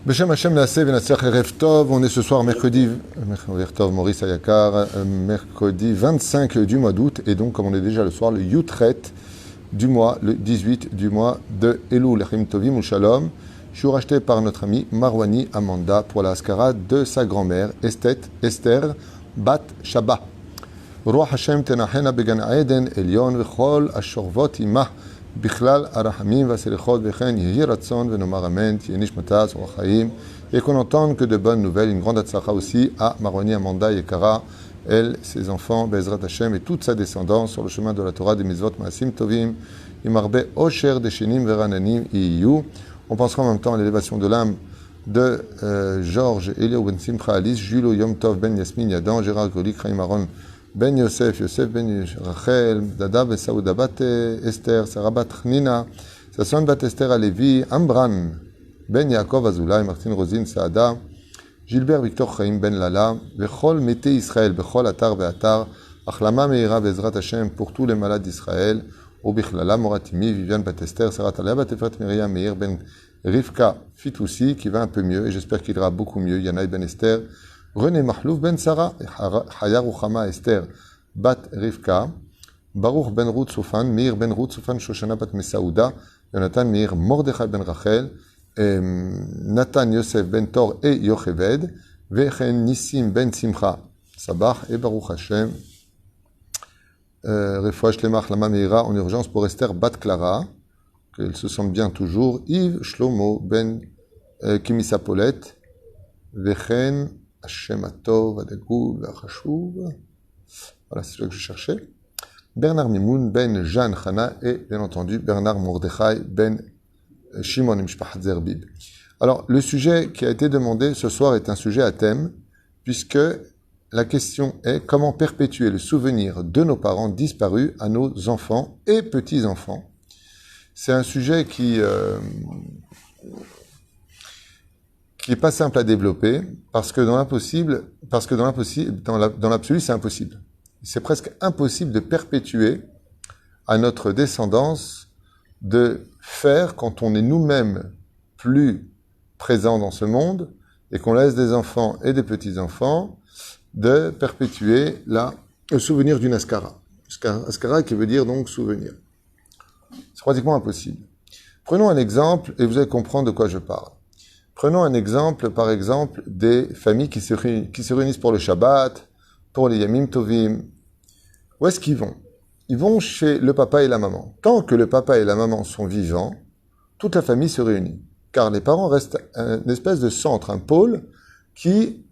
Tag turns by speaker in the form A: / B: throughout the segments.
A: Beshem Hashem Naaseh V'Natzliach Erev Tov. On est ce soir mercredi, Maurice Ayakar, mercredi 25 du mois d'août. Et donc, comme on est déjà le soir, le Yutret du mois, le 18 du mois de Elul, Lechim Tovim ou Shalom. Je suis racheté par notre ami Marwani Amanda pour la Haskara de sa grand-mère, Esther Bat Shaba. Roi Hashem Tenachena Began Eden Elion Vechol Ashorvot Imah. Bichlal Arahamim Vaselichot Vechen Yehi Ratson Venomar Amen Tienish Mataz Orachaim, et qu'on entende que de bonnes nouvelles, une grande atzlacha aussi à Marwani Amanda Yekara, elle, ses enfants, Bezrat Hashem et toute sa descendance sur le chemin de la Torah des Mitzvot Maasim Tovim, Imarbe Osher Deshenim Verananim Iyu. On pensera en même temps à l'élévation de l'âme de Georges Eliou Ben Simcha Alice, Julo Yom Tov Ben Yasmin Yadan, Gérard Golik, Chaim Aaron Ben Yosef, Yosef Ben Rachel, Dada Ben Saouda Bat Esther, Sarah Bat Nina, Sasson Bat Esther Alevi, Ambran Ben Yaakov Azoulay, Martine Rosine Saada, Gilbert Victor Chaim Ben Lala, Bechol Mete Israël, Bechol Atar Ve'atar, Achlama Meira Bezrat Hashem pour tous les malades d'Israël, Obichlala Moratimi, Viviane Bat Esther, Sarah Talea Bat Efrat Miriam Meir Ben Rivka Fitoussi, qui va un peu mieux, et j'espère qu'il ira beaucoup mieux, Yanaï Ben Esther, René Mahlouf Ben Sarah, Hayar Uchama Esther Bat Rivka, Baruch Ben Ruth Soufan, Meir Ben Ruth Soufan, Shoshana Bat Mesaouda, Jonathan Meir Mordechai Ben Rachel, Nathan Yosef Ben Tor et Yocheved, Vechen Nissim Ben Simcha, Sabach et Baruch Hashem, Refouach Lemach Lama Meira en urgence pour Esther Bat Clara, qu'elle se sente bien toujours, Yves Shlomo Ben Kimisapolet, Vechen Hashem Atov, Adagou, Vachashuv. Voilà, c'est ce que je cherchais. Bernard Mimoun, Ben Jeanne Chana et, bien entendu, Bernard Mordechai, Ben Shimon Mishpachat Zerbib. Alors, le sujet qui a été demandé ce soir est un sujet à thème, puisque la question est comment perpétuer le souvenir de nos parents disparus à nos enfants et petits-enfants. C'est un sujet qui est pas simple à développer, parce que dans l'absolu, c'est impossible. C'est presque impossible de perpétuer à notre descendance de faire, quand on est nous-mêmes plus présents dans ce monde, et qu'on laisse des enfants et des petits-enfants, de perpétuer le souvenir d'une askara. Askara qui veut dire donc souvenir. C'est pratiquement impossible. Prenons un exemple, et vous allez comprendre de quoi je parle. Prenons un exemple, par exemple, des familles qui se réunissent pour le Shabbat, pour les Yamim Tovim. Où est-ce qu'ils vont? Ils vont chez le papa et la maman. Tant que le papa et la maman sont vivants, toute la famille se réunit. Car les parents restent une espèce de centre, un pôle qui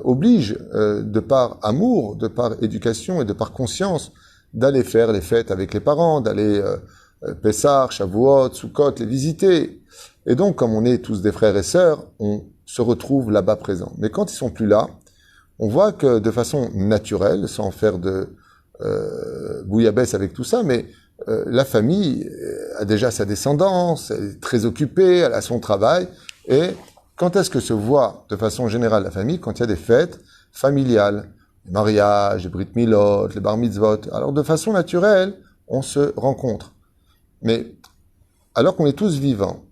A: oblige, de par amour, de par éducation et de par conscience, d'aller faire les fêtes avec les parents, d'aller Pessah, Shavuot, Sukkot, les visiter. Et donc, comme on est tous des frères et sœurs, on se retrouve là-bas présents. Mais quand ils sont plus là, on voit que de façon naturelle, sans faire de bouillabaisse avec tout ça, mais la famille a déjà sa descendance, elle est très occupée, elle a son travail. Et quand est-ce que se voit de façon générale la famille? Quand il y a des fêtes familiales, les mariages, les brit milot, les bar mitzvot. Alors de façon naturelle, on se rencontre. Mais alors qu'on est tous vivants,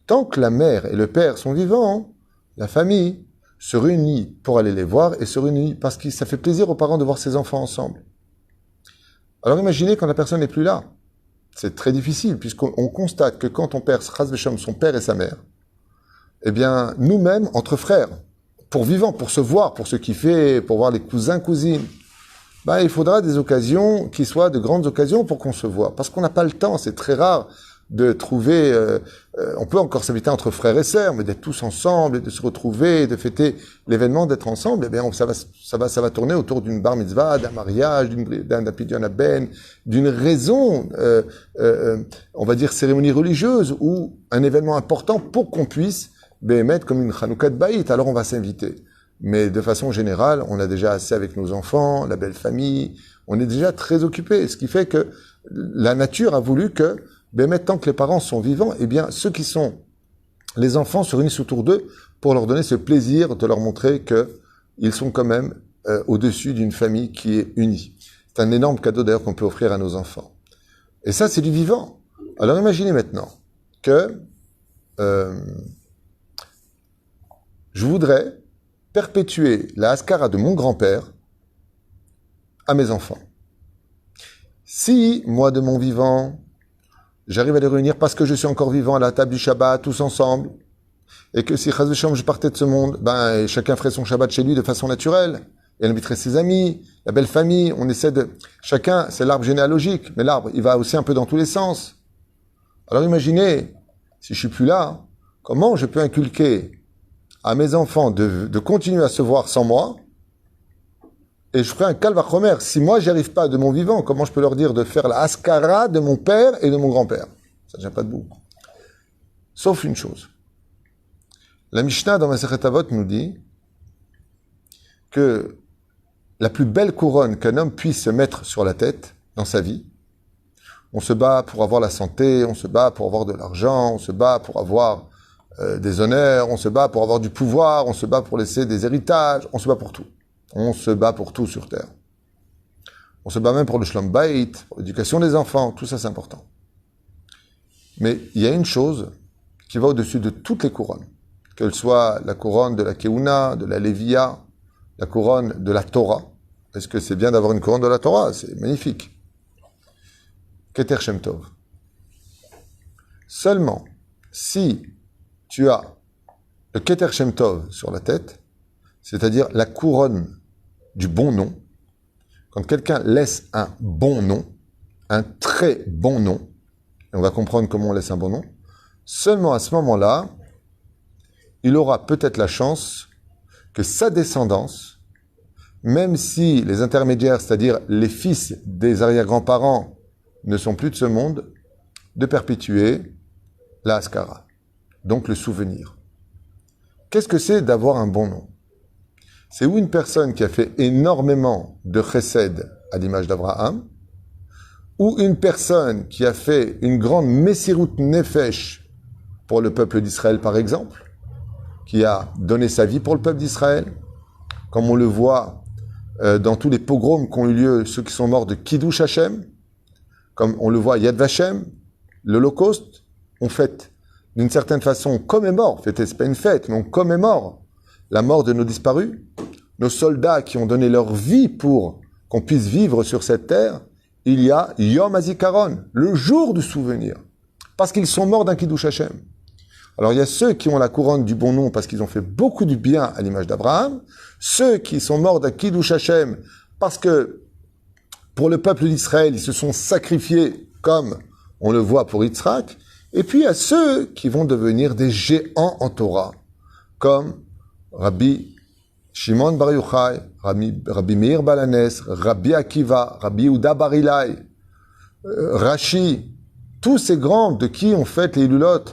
A: tant que la mère et le père sont vivants, la famille se réunit pour aller les voir et se réunit parce que ça fait plaisir aux parents de voir ses enfants ensemble. Alors imaginez quand la personne n'est plus là. C'est très difficile puisqu'on constate que quand on perd Chas V'Shalom, son père et sa mère, eh bien nous-mêmes, entre frères, pour vivants, pour se voir, pour se kiffer, pour voir les cousins, cousines, il faudra des occasions qui soient de grandes occasions pour qu'on se voit. Parce qu'on n'a pas le temps, c'est très rare de trouver, on peut encore s'inviter entre frères et sœurs, mais d'être tous ensemble, et de se retrouver, de fêter l'événement, d'être ensemble, eh bien, ça va tourner autour d'une bar mitzvah, d'un mariage, d'un pidyon ben, d'une raison, on va dire cérémonie religieuse, ou un événement important pour qu'on puisse, mettre comme une Chanoukat Baït, alors on va s'inviter. Mais de façon générale, on a déjà assez avec nos enfants, la belle famille, on est déjà très occupés, ce qui fait que la nature a voulu que, tant que les parents sont vivants, eh bien, ceux qui sont les enfants se réunissent autour d'eux pour leur donner ce plaisir de leur montrer qu'ils sont quand même au-dessus d'une famille qui est unie. C'est un énorme cadeau d'ailleurs qu'on peut offrir à nos enfants. Et ça, c'est du vivant. Alors imaginez maintenant que je voudrais perpétuer la Haskara de mon grand-père à mes enfants. Si, moi, de mon vivant, j'arrive à les réunir parce que je suis encore vivant à la table du Shabbat, tous ensemble, et que si Chaz v'Shalom, je partais de ce monde, ben, chacun ferait son Shabbat chez lui de façon naturelle, et elle inviterait ses amis, la belle famille, on essaie de... Chacun, c'est l'arbre généalogique, mais l'arbre, il va aussi un peu dans tous les sens. Alors imaginez, si je suis plus là, comment je peux inculquer à mes enfants de continuer à se voir sans moi, et je ferai un calvachomer. Si moi, j'y arrive pas de mon vivant, comment je peux leur dire de faire la Haskara de mon père et de mon grand-père? Ça ne tient pas debout. Sauf une chose. La Mishnah dans Masechet Avot nous dit que la plus belle couronne qu'un homme puisse se mettre sur la tête dans sa vie, on se bat pour avoir la santé, on se bat pour avoir de l'argent, on se bat pour avoir des honneurs, on se bat pour avoir du pouvoir, on se bat pour laisser des héritages, on se bat pour tout. On se bat pour tout sur Terre. On se bat même pour le Shlom Bayit, pour l'éducation des enfants, tout ça c'est important. Mais il y a une chose qui va au-dessus de toutes les couronnes, qu'elle soit la couronne de la Keuna, de la Lévia, la couronne de la Torah. Est-ce que c'est bien d'avoir une couronne de la Torah? C'est magnifique. Keter Shem Tov. Seulement, si tu as le Keter Shem Tov sur la tête, c'est-à-dire la couronne du bon nom, quand quelqu'un laisse un bon nom, un très bon nom, et on va comprendre comment on laisse un bon nom, seulement à ce moment-là, il aura peut-être la chance que sa descendance, même si les intermédiaires, c'est-à-dire les fils des arrière-grands-parents, ne sont plus de ce monde, de perpétuer la Haskara, donc le souvenir. Qu'est-ce que c'est d'avoir un bon nom? C'est où une personne qui a fait énormément de chesed à l'image d'Abraham, ou une personne qui a fait une grande messirut nefesh pour le peuple d'Israël, par exemple, qui a donné sa vie pour le peuple d'Israël, comme on le voit dans tous les pogroms qui ont eu lieu, ceux qui sont morts de Kiddush Hashem, comme on le voit à Yad Vashem, l'Holocauste, on fête d'une certaine façon, on commémore, c'est pas une fête, mais on commémore la mort de nos disparus, nos soldats qui ont donné leur vie pour qu'on puisse vivre sur cette terre. Il y a Yom HaZikaron, le jour du souvenir, parce qu'ils sont morts d'un Kiddush Hashem. Alors il y a ceux qui ont la couronne du bon nom parce qu'ils ont fait beaucoup du bien à l'image d'Abraham, ceux qui sont morts d'un Kiddush Hashem parce que pour le peuple d'Israël, ils se sont sacrifiés comme on le voit pour Yitzhak, et puis il y a ceux qui vont devenir des géants en Torah, comme Rabbi Shimon Bar Yochai, Rabbi Meir Balanes, Rabbi Akiva, Rabbi Yehuda Bar Ilai, Rashi, tous ces grands de qui on fête les Hilulot,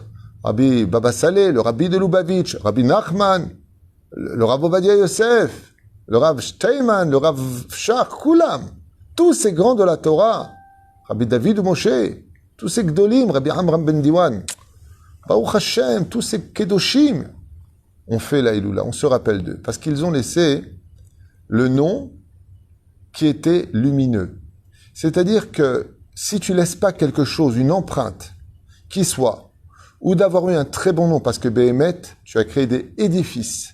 A: Rabbi Baba Saleh, le Rabbi de Lubavitch, Rabbi Nachman, le Rav Ovadia Yosef, le Rav Steinman, le Rav Shach, Kulam, tous ces grands de la Torah, Rabbi David ou Moshe, tous ces Gdolim, Rabbi Amram Ben Diwan, Baruch Hashem, tous ces Kedoshim, on fait la Hilula, on se rappelle d'eux, parce qu'ils ont laissé le nom qui était lumineux. C'est-à-dire que si tu laisses pas quelque chose, une empreinte, qui soit, ou d'avoir eu un très bon nom, parce que Behemet, tu as créé des édifices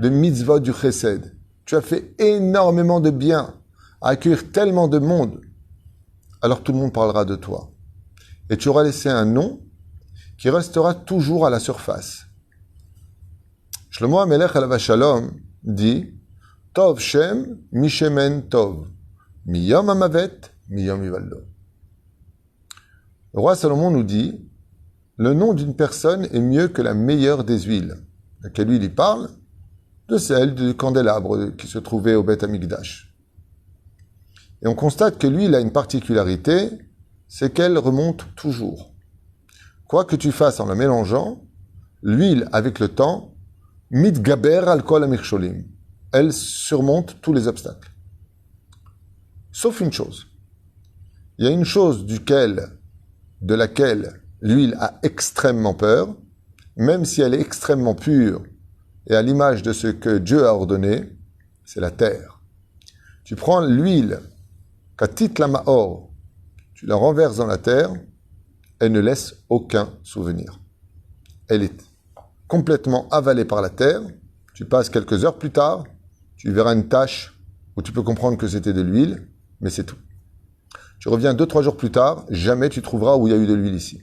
A: de mitzvot du chesed, tu as fait énormément de bien, à accueillir tellement de monde, alors tout le monde parlera de toi. Et tu auras laissé un nom qui restera toujours à la surface. Shlomo HaMelech alav shalom dit Tov Shem Mishemen Tov Miyom Hamavet Miyom Yivaldo. Le roi Salomon nous dit le nom d'une personne est mieux que la meilleure des huiles. De quelle huile il parle? De celle du candélabre qui se trouvait au Beth Amikdash. Et on constate que l'huile a une particularité, c'est qu'elle remonte toujours. Quoi que tu fasses en la mélangeant, l'huile avec le temps mitgaber al kol hamichsholim. Elle surmonte tous les obstacles. Sauf une chose. Il y a une chose de laquelle l'huile a extrêmement peur, même si elle est extrêmement pure et à l'image de ce que Dieu a ordonné, c'est la terre. Tu prends l'huile, katit la ma'or, tu la renverses dans la terre, elle ne laisse aucun souvenir. Elle est complètement avalée par la terre, Tu passes quelques heures plus tard, tu verras une tache où tu peux comprendre que c'était de l'huile, mais c'est tout. Tu reviens 2-3 jours plus tard, jamais tu trouveras où il y a eu de l'huile ici.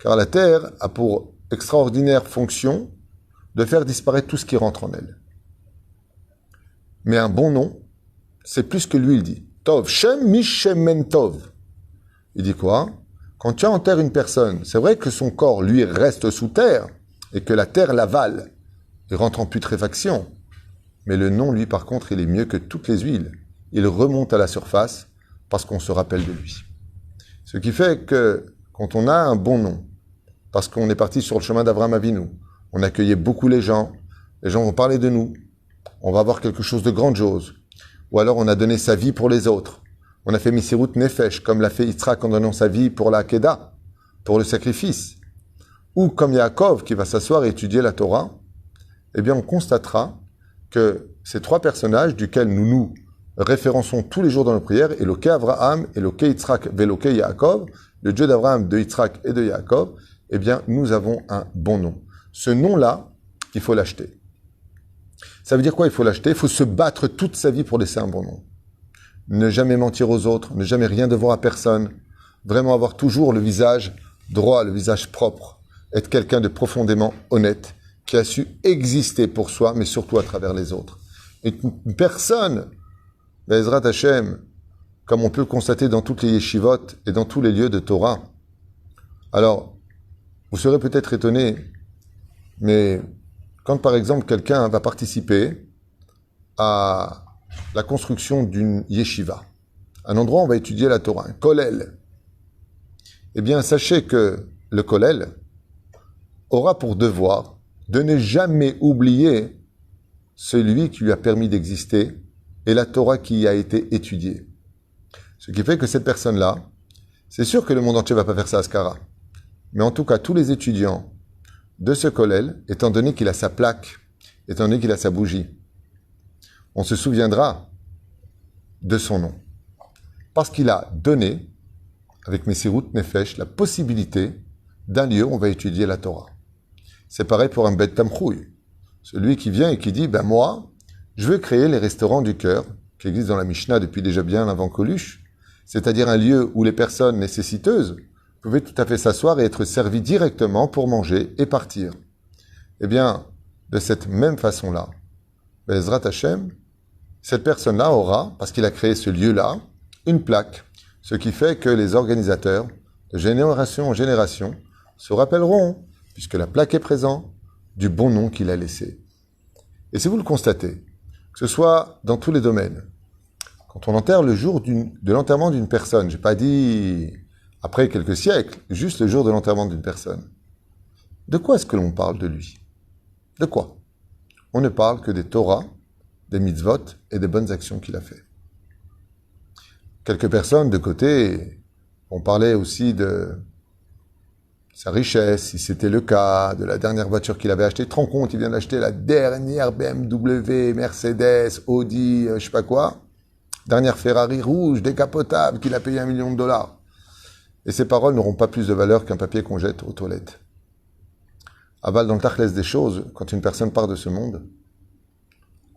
A: Car la terre a pour extraordinaire fonction de faire disparaître tout ce qui rentre en elle. Mais un bon nom, c'est plus que l'huile dit. Tov, Shem Mishemen Tov. Il dit quoi? Quand tu enterres une personne, c'est vrai que son corps, lui, reste sous terre et que la terre l'avale et rentre en putréfaction. Mais le nom, lui, par contre, il est mieux que toutes les huiles. Il remonte à la surface parce qu'on se rappelle de lui. Ce qui fait que quand on a un bon nom, parce qu'on est parti sur le chemin d'Avraham Avinu, on accueillait beaucoup les gens vont parler de nous, on va avoir quelque chose de grandiose. Ou alors on a donné sa vie pour les autres. On a fait Misirut Nefesh, comme l'a fait Yitzhak en donnant sa vie pour la Kedah, pour le sacrifice. Ou comme Yaakov qui va s'asseoir et étudier la Torah, eh bien on constatera que ces trois personnages duquel nous référençons tous les jours dans nos prières, Eloké Avraham, Eloké Yitzhak, Veloké Yaakov, le Dieu d'Abraham, de Yitzhak et de Yaakov, eh bien nous avons un bon nom. Ce nom-là, il faut l'acheter. Ça veut dire quoi, il faut l'acheter? Il faut se battre toute sa vie pour laisser un bon nom. Ne jamais mentir aux autres, ne jamais rien devoir à personne, vraiment avoir toujours le visage droit, le visage propre, être quelqu'un de profondément honnête, qui a su exister pour soi, mais surtout à travers les autres. Et une personne, Be'ezrat Hashem, comme on peut le constater dans toutes les yeshivot et dans tous les lieux de Torah. Alors, vous serez peut-être étonné, mais quand par exemple quelqu'un va participer à la construction d'une yeshiva, un endroit où on va étudier la Torah, un kollel, eh bien sachez que le kollel aura pour devoir de ne jamais oublier celui qui lui a permis d'exister et la Torah qui y a été étudiée. Ce qui fait que cette personne-là, c'est sûr que le monde entier ne va pas faire ça à Askara, mais en tout cas tous les étudiants de ce kollel, étant donné qu'il a sa plaque, étant donné qu'il a sa bougie, on se souviendra de son nom. Parce qu'il a donné, avec Mesirut Nefesh, la possibilité d'un lieu où on va étudier la Torah. C'est pareil pour un Bet Tamchouy. Celui qui vient et qui dit, ben moi, je veux créer les restaurants du cœur, qui existent dans la Mishnah depuis déjà bien avant Coluche, c'est-à-dire un lieu où les personnes nécessiteuses pouvaient tout à fait s'asseoir et être servies directement pour manger et partir. Eh bien, de cette même façon-là, Be'ezrat Hashem, cette personne-là aura, parce qu'il a créé ce lieu-là, une plaque, ce qui fait que les organisateurs, de génération en génération, se rappelleront, puisque la plaque est présente, du bon nom qu'il a laissé. Et si vous le constatez, que ce soit dans tous les domaines, quand on enterre le jour de l'enterrement d'une personne, j'ai pas dit après quelques siècles, juste le jour de l'enterrement d'une personne, de quoi est-ce que l'on parle de lui? De quoi? On ne parle que des Torahs, des mitzvot et des bonnes actions qu'il a fait. Quelques personnes de côté ont parlé aussi de sa richesse, si c'était le cas, de la dernière voiture qu'il avait achetée. Tu te rends compte, il vient d'acheter la dernière BMW, Mercedes, Audi, je sais pas quoi. Dernière Ferrari rouge, décapotable, qu'il a payé $1 million. Et ces paroles n'auront pas plus de valeur qu'un papier qu'on jette aux toilettes. Aval, dans le tachlès des choses, quand une personne part de ce monde,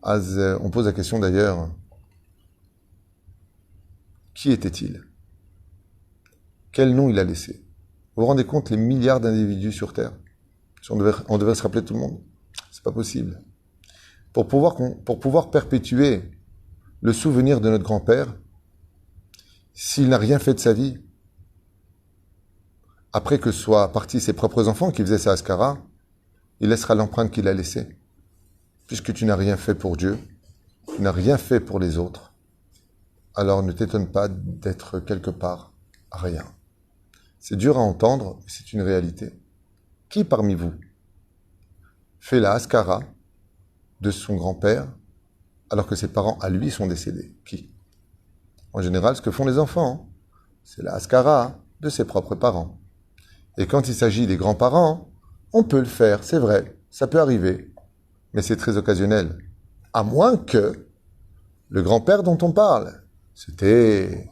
A: on pose la question d'ailleurs, qui était-il? Quel nom il a laissé? Vous vous rendez compte les milliards d'individus sur Terre? Si on devait se rappeler de tout le monde, c'est pas possible. Pour pouvoir perpétuer le souvenir de notre grand-père, s'il n'a rien fait de sa vie, après que soient partis ses propres enfants qui faisaient sa Askara, il laissera l'empreinte qu'il a laissée. Puisque tu n'as rien fait pour Dieu, tu n'as rien fait pour les autres, alors ne t'étonne pas d'être quelque part à rien. C'est dur à entendre, mais c'est une réalité. Qui parmi vous fait la Askara de son grand-père alors que ses parents à lui sont décédés? Qui? En général, ce que font les enfants, c'est la Askara de ses propres parents. Et quand il s'agit des grands-parents, on peut le faire, c'est vrai, ça peut arriver, mais c'est très occasionnel. À moins que le grand-père dont on parle, c'était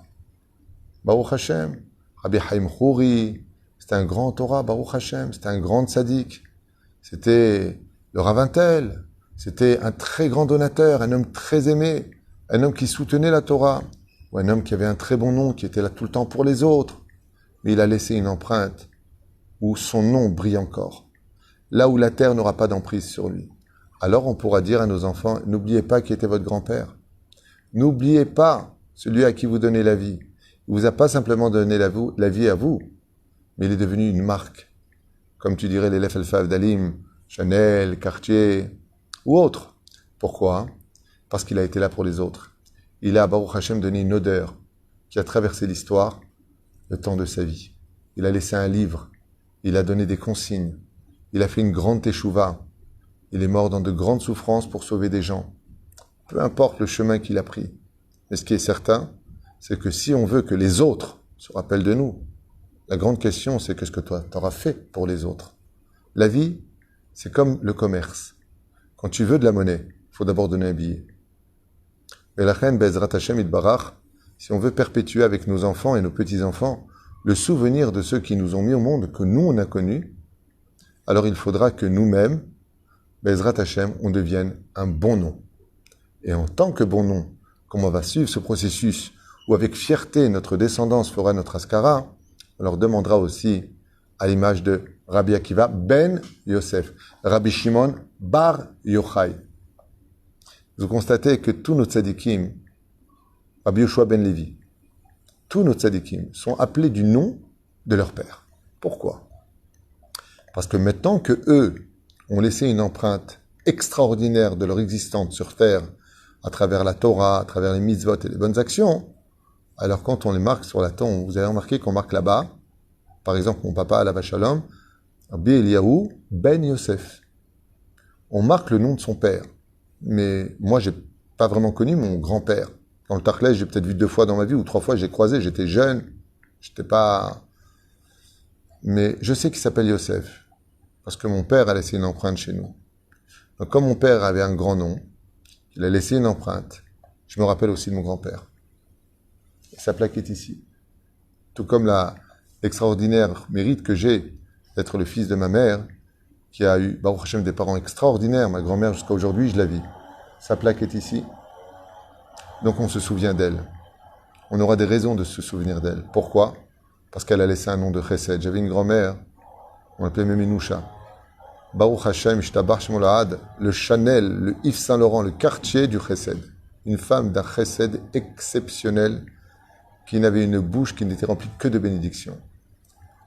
A: Baruch Hashem, Rabbi Haim Khouri, c'était un grand Torah, Baruch Hashem, c'était un grand tzaddik, c'était le Rav Intel, c'était un très grand donateur, un homme très aimé, un homme qui soutenait la Torah, ou un homme qui avait un très bon nom, qui était là tout le temps pour les autres. Mais il a laissé une empreinte où son nom brille encore, là où la terre n'aura pas d'emprise sur lui. Alors on pourra dire à nos enfants, n'oubliez pas qui était votre grand-père. N'oubliez pas celui à qui vous donnez la vie. Il vous a pas simplement donné la vie à vous, mais il est devenu une marque. Comme tu dirais les Lef El Dalim, Chanel, Cartier ou autres. Pourquoi? Parce qu'il a été là pour les autres. Il a, Baruch Hashem, donné une odeur qui a traversé l'histoire, le temps de sa vie. Il a laissé un livre, il a donné des consignes, il a fait une grande teshuva, il est mort dans de grandes souffrances pour sauver des gens. Peu importe le chemin qu'il a pris. Mais ce qui est certain, c'est que si on veut que les autres se rappellent de nous, la grande question, c'est qu'est-ce que toi, t'auras fait pour les autres? La vie, c'est comme le commerce. Quand tu veux de la monnaie, il faut d'abord donner un billet. Et la reine Bezrat Hashem Itbarach, si on veut perpétuer avec nos enfants et nos petits-enfants le souvenir de ceux qui nous ont mis au monde, que nous on a connus, alors il faudra que nous-mêmes, Bezrat Hashem, on devienne un bon nom. Et en tant que bon nom, comme on va suivre ce processus, où avec fierté notre descendance fera notre askara, on leur demandera aussi, à l'image de Rabbi Akiva ben Yosef, Rabbi Shimon bar Yochai. Vous constatez que tous nos tzadikim, Rabbi Yoshua ben Levi, tous nos tzadikim sont appelés du nom de leur père. Pourquoi? Parce que maintenant que eux ont laissé une empreinte extraordinaire de leur existence sur terre, à travers la Torah, à travers les mitzvot et les bonnes actions, alors quand on les marque sur la tombe, vous avez remarqué qu'on marque là-bas, par exemple mon papa Alav Shalom, Rabbi Eliyahu ben Yosef. On marque le nom de son père. Mais moi, j'ai pas vraiment connu mon grand-père. Dans le Tarklej, j'ai peut-être vu 2 fois dans ma vie, ou 3 fois, j'ai croisé, j'étais jeune, j'étais pas... Mais je sais qu'il s'appelle Yosef, parce que mon père a laissé une empreinte chez nous. Donc comme mon père avait un grand nom, il a laissé une empreinte, je me rappelle aussi de mon grand-père. Et sa plaque est ici. Tout comme l'extraordinaire mérite que j'ai d'être le fils de ma mère, qui a eu, Baruch Hashem, des parents extraordinaires. Ma grand-mère, jusqu'à aujourd'hui, je la vis. Sa plaque est ici. Donc on se souvient d'elle. On aura des raisons de se souvenir d'elle. Pourquoi? Parce qu'elle a laissé un nom de chesed. J'avais une grand-mère, on l'appelait Meminoucha. Baruch Hashem, Ishtabach Shmolahad, le Chanel, le Yves Saint-Laurent, le quartier du chesed. Une femme d'un chesed exceptionnel, qui n'avait une bouche qui n'était remplie que de bénédictions.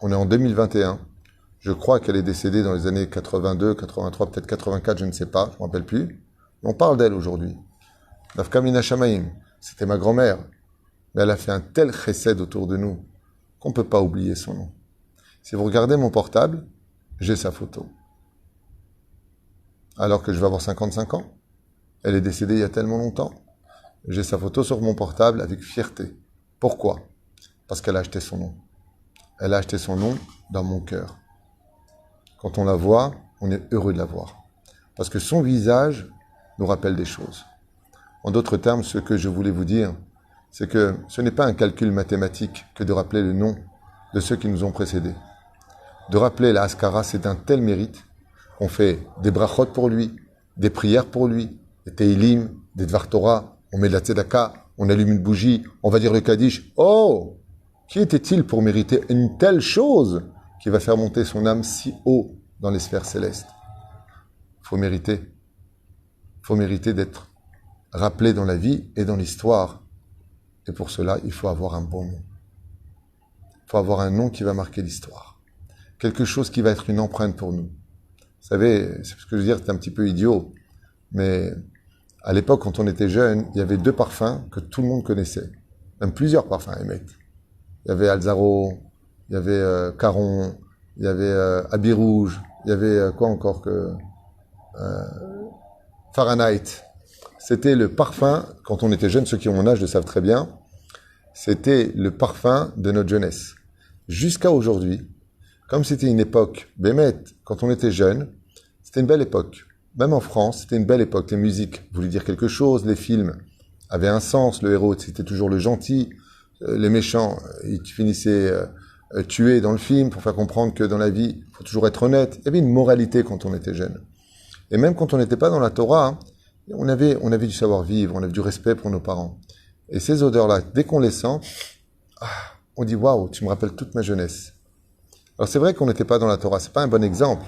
A: On est en 2021. Je crois qu'elle est décédée dans les années 82, 83, peut-être 84, je ne sais pas, je ne me rappelle plus. Mais on parle d'elle aujourd'hui. Nafkamina Shamaim, c'était ma grand-mère. Mais elle a fait un tel chesed autour de nous qu'on ne peut pas oublier son nom. Si vous regardez mon portable, j'ai sa photo. Alors que je vais avoir 55 ans. Elle est décédée il y a tellement longtemps. J'ai sa photo sur mon portable avec fierté. Pourquoi? Parce qu'elle a acheté son nom. Elle a acheté son nom dans mon cœur. Quand on la voit, on est heureux de la voir. Parce que son visage nous rappelle des choses. En d'autres termes, ce que je voulais vous dire, c'est que ce n'est pas un calcul mathématique que de rappeler le nom de ceux qui nous ont précédés. De rappeler la Haskara, c'est d'un tel mérite qu'on fait des brachot pour lui, des prières pour lui, des teilim, des dvar Torah, on met de la tzedaka, on allume une bougie, on va dire le kaddish. Oh! Qui était-il pour mériter une telle chose qui va faire monter son âme si haut dans les sphères célestes? Faut mériter. Faut mériter d'être rappelé dans la vie et dans l'histoire. Et pour cela, il faut avoir un bon nom. Il faut avoir un nom qui va marquer l'histoire. Quelque chose qui va être une empreinte pour nous. Vous savez, c'est ce que je veux dire, c'est un petit peu idiot. Mais à l'époque, quand on était jeune, il y avait 2 parfums que tout le monde connaissait. Même plusieurs parfums à émettre. Il y avait Alzaro, il y avait Caron, il y avait Habit Rouge, il y avait quoi encore que Fahrenheit. C'était le parfum, quand on était jeune, ceux qui ont mon âge le savent très bien, c'était le parfum de notre jeunesse. Jusqu'à aujourd'hui, comme c'était une époque, Bémet, quand on était jeune, c'était une belle époque. Même en France, c'était une belle époque. Les musiques voulaient dire quelque chose, les films avaient un sens, le héros, c'était toujours le gentil, les méchants, ils finissaient tués dans le film pour faire comprendre que dans la vie, il faut toujours être honnête. Il y avait une moralité quand on était jeune. Et même quand on n'était pas dans la Torah, hein, on avait du savoir-vivre, on avait du respect pour nos parents. Et ces odeurs-là, dès qu'on les sent, on dit waouh, tu me rappelles toute ma jeunesse. Alors c'est vrai qu'on n'était pas dans la Torah, c'est pas un bon exemple.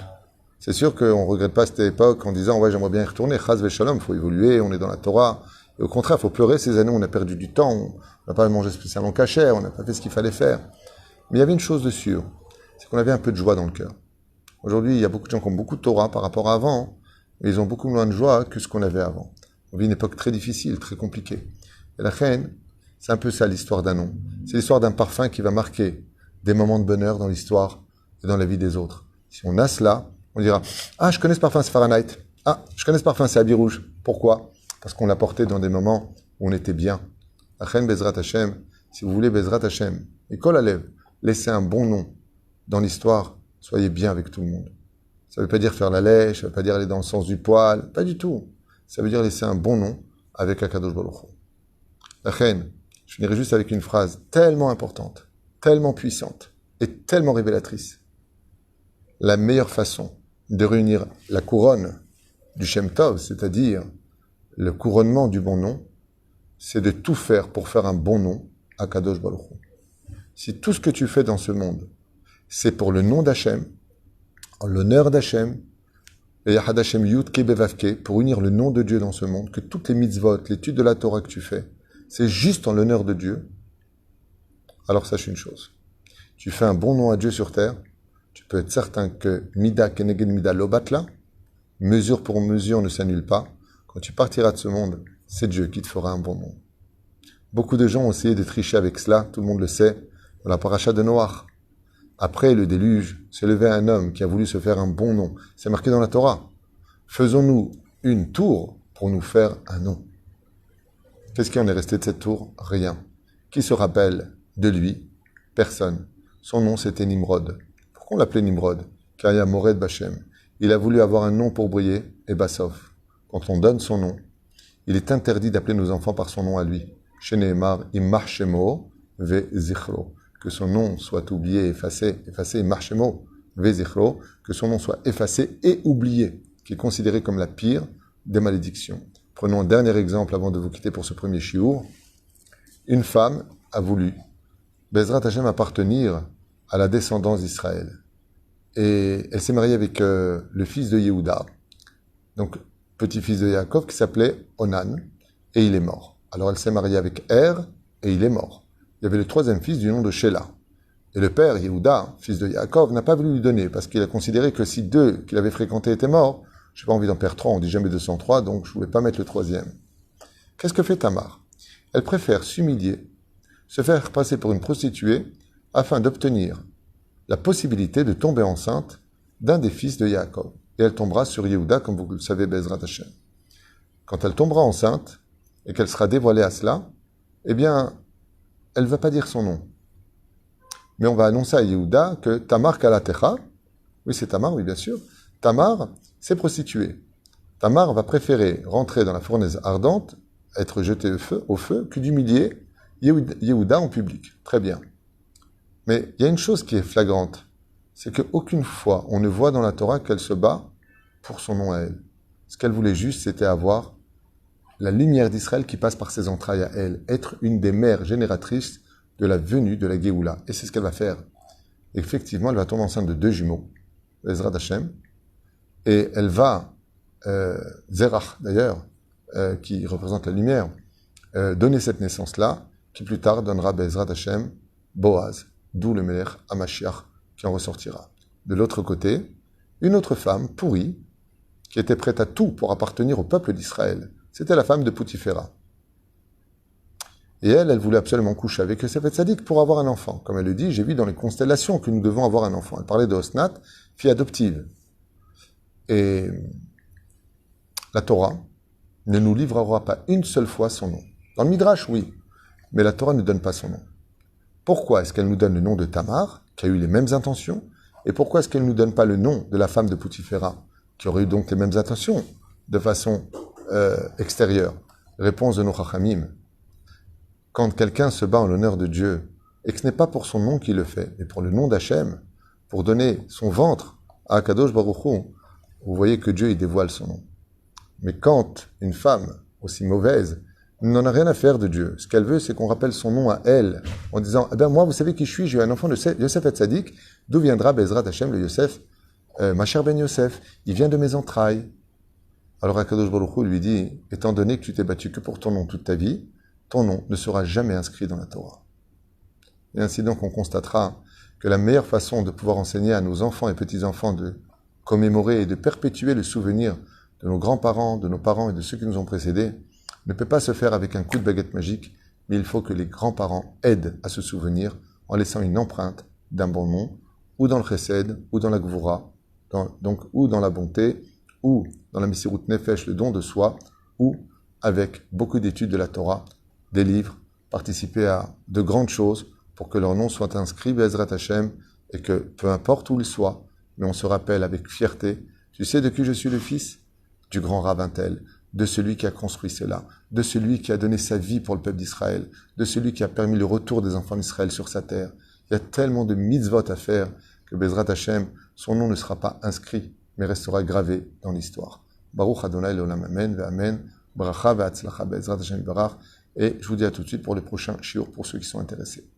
A: C'est sûr qu'on ne regrette pas cette époque en disant ouais, j'aimerais bien y retourner. Chas v'shalom, il faut évoluer, on est dans la Torah. Et au contraire, il faut pleurer ces années où on a perdu du temps, on n'a pas mangé spécialement cachère, on n'a pas fait ce qu'il fallait faire. Mais il y avait une chose de sûre, c'est qu'on avait un peu de joie dans le cœur. Aujourd'hui, il y a beaucoup de gens qui ont beaucoup de Torah par rapport à avant, mais ils ont beaucoup moins de joie que ce qu'on avait avant. On vit une époque très difficile, très compliquée. Et la reine, c'est un peu ça l'histoire d'un nom. C'est l'histoire d'un parfum qui va marquer des moments de bonheur dans l'histoire et dans la vie des autres. Si on a cela, on dira « Ah, je connais ce parfum, c'est Fahrenheit. Ah, je connais ce parfum, c'est Habit Rouge. » Pourquoi? Parce qu'on l'a porté dans des moments où on était bien. La reine Bezrat Hashem, si vous voulez Bezrat Hashem, et Kol Alev, laissez un bon nom dans l'histoire, soyez bien avec tout le monde. Ça ne veut pas dire faire la lèche, ça ne veut pas dire aller dans le sens du poil, pas du tout. Ça veut dire laisser un bon nom avec Akadosh Baruch Hu. La reine, je finirai juste avec une phrase tellement importante, tellement puissante et tellement révélatrice. La meilleure façon de réunir la couronne du Shem Tov, c'est-à-dire le couronnement du bon nom, c'est de tout faire pour faire un bon nom à Kadosh Baruch Hu. Si tout ce que tu fais dans ce monde, c'est pour le nom d'Hachem, en l'honneur d'Hachem, et Yahad Hashem Yud Ke Bevavke, pour unir le nom de Dieu dans ce monde, que toutes les mitzvot, l'étude de la Torah que tu fais, c'est juste en l'honneur de Dieu, alors sache une chose. Tu fais un bon nom à Dieu sur terre, tu peux être certain que Mida Keneged Mida Lobatla, mesure pour mesure ne s'annule pas. Quand tu partiras de ce monde, c'est Dieu qui te fera un bon nom. Beaucoup de gens ont essayé de tricher avec cela, tout le monde le sait, dans la paracha de Noach. Après le déluge, s'est levé un homme qui a voulu se faire un bon nom. C'est marqué dans la Torah. Faisons-nous une tour pour nous faire un nom. Qu'est-ce qui en est resté de cette tour? Rien. Qui se rappelle de lui? Personne. Son nom, c'était Nimrod. Pourquoi on l'appelait Nimrod? Car il y a Mored Bachem. Il a voulu avoir un nom pour briller, et Bassof. Quand on donne son nom, il est interdit d'appeler nos enfants par son nom à lui. Sheneemar, Immar Shemo, Ve Zichro. Que son nom soit oublié, effacé, Immar Shemo, Ve Zichro. Que son nom soit effacé et oublié, qui est considéré comme la pire des malédictions. Prenons un dernier exemple avant de vous quitter pour ce premier shiur. Une femme a voulu, Bezrat Hashem, appartenir à la descendance d'Israël. Et elle s'est mariée avec le fils de Yehuda, donc petit-fils de Yaakov, qui s'appelait Onan, et il est mort. Alors elle s'est mariée avec Er, et il est mort. Il y avait le troisième fils du nom de Shelah. Et le père, Yehuda, fils de Yaakov, n'a pas voulu lui donner, parce qu'il a considéré que si deux qu'il avait fréquentés étaient morts, je n'ai pas envie d'en perdre trois, on dit jamais 203, donc je ne voulais pas mettre le troisième. Qu'est-ce que fait Tamar? Elle préfère s'humilier, se faire passer pour une prostituée, afin d'obtenir la possibilité de tomber enceinte d'un des fils de Yaakov. Et elle tombera sur Yehuda, comme vous le savez, Bezrat Hashem. Quand elle tombera enceinte, et qu'elle sera dévoilée à cela, eh bien, elle ne va pas dire son nom. Mais on va annoncer à Yehuda que Tamar Kalatecha, oui c'est Tamar, oui bien sûr, Tamar s'est prostituée. Tamar va préférer rentrer dans la fournaise ardente, être jetée au feu, que d'humilier Yehuda en public. Très bien. Mais il y a une chose qui est flagrante, c'est qu'aucune fois on ne voit dans la Torah qu'elle se bat pour son nom à elle. Ce qu'elle voulait juste, c'était avoir la lumière d'Israël qui passe par ses entrailles à elle, être une des mères génératrices de la venue de la Géoula. Et c'est ce qu'elle va faire. Effectivement, elle va tomber enceinte de 2 jumeaux, Ezra d'Hachem, et elle va, Zerach d'ailleurs, qui représente la lumière, donner cette naissance-là, qui plus tard donnera Bezrat Hashem, Boaz, d'où le Melech Hamashiach qui en ressortira. De l'autre côté, une autre femme, pourrie, qui était prête à tout pour appartenir au peuple d'Israël. C'était la femme de Poutiféra. Et elle voulait absolument coucher avec Yosef Tzadik pour avoir un enfant. Comme elle le dit, j'ai vu dans les constellations que nous devons avoir un enfant. Elle parlait de Osnat, fille adoptive. Et la Torah ne nous livrera pas une seule fois son nom. Dans le Midrash, oui, mais la Torah ne donne pas son nom. Pourquoi est-ce qu'elle nous donne le nom de Tamar, qui a eu les mêmes intentions, et pourquoi est-ce qu'elle ne nous donne pas le nom de la femme de Poutiféra, qui aurait eu donc les mêmes intentions, de façon extérieure? Réponse de nos Chachamim. Quand quelqu'un se bat en l'honneur de Dieu, et que ce n'est pas pour son nom qu'il le fait, mais pour le nom d'Hachem, pour donner son ventre à Akadosh Baruch Hu, vous voyez que Dieu, il dévoile son nom. Mais quand une femme aussi mauvaise n'en a rien à faire de Dieu, ce qu'elle veut, c'est qu'on rappelle son nom à elle, en disant, eh bien moi, vous savez qui je suis, j'ai un enfant de Yosef Hatzadik, d'où viendra Bezrat Hashem, le Yosef, ma chère Ben Yosef, il vient de mes entrailles. Alors Akadosh Baruch Hu lui dit, étant donné que tu t'es battu que pour ton nom toute ta vie, ton nom ne sera jamais inscrit dans la Torah. Et ainsi donc on constatera que la meilleure façon de pouvoir enseigner à nos enfants et petits-enfants de commémorer et de perpétuer le souvenir de nos grands-parents, de nos parents et de ceux qui nous ont précédés, ne peut pas se faire avec un coup de baguette magique, mais il faut que les grands-parents aident à se souvenir en laissant une empreinte d'un bon nom, ou dans le chesed, ou dans la gvoura, ou dans la bonté, ou dans la Messirut Nefesh, le don de soi, ou avec beaucoup d'études de la Torah, des livres, participer à de grandes choses pour que leur nom soit inscrit Be'ezrat Hashem et que peu importe où ils soient, mais on se rappelle avec fierté, tu sais de qui je suis le fils? Du grand rabbin tel, de celui qui a construit cela, de celui qui a donné sa vie pour le peuple d'Israël, de celui qui a permis le retour des enfants d'Israël sur sa terre. Il y a tellement de mitzvot à faire que Be'ezrat Hashem, son nom ne sera pas inscrit, mais restera gravé dans l'histoire. Baruch Adonai Leolam Amen, Ve'amen, Bracha Ve'atzlacha Be'ezrat Hashem Barach. Et je vous dis à tout de suite pour le prochain shiur pour ceux qui sont intéressés.